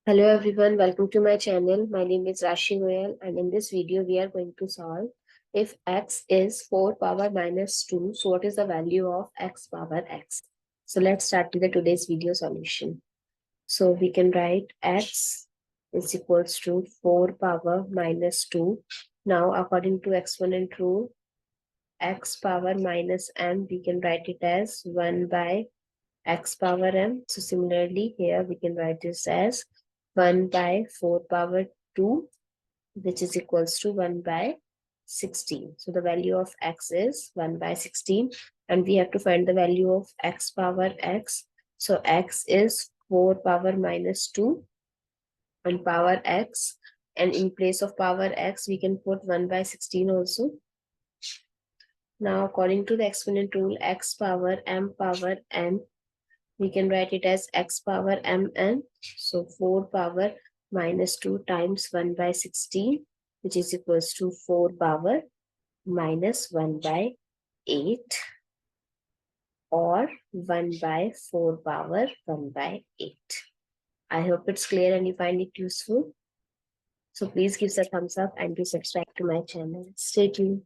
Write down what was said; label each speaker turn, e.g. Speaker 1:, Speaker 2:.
Speaker 1: Hello everyone, welcome to my channel. My name is Rashi Goel and in this video we are going to solve if x is 4 power minus 2, so what is the value of x power x? So let's start with the today's video solution. So we can write x is equals to 4 power minus 2. Now according to exponent rule, x power minus m, we can write it as 1 by x power m. So similarly here we can write this as 1 by 4 power 2, which is equals to 1 by 16. So the value of x is 1 by 16 and we have to find the value of x power x. So x is 4 power minus 2 and power x, and in place of power x we can put 1 by 16 also. Now according to the exponent rule, x power m power n, we can write it as x power mn. So 4 power minus 2 times 1 by 16, which is equals to 4 power minus 1 by 8 or 1 by 4 power 1 by 8. I hope it's clear and you find it useful. So please give a thumbs up and do subscribe to my channel. Stay tuned.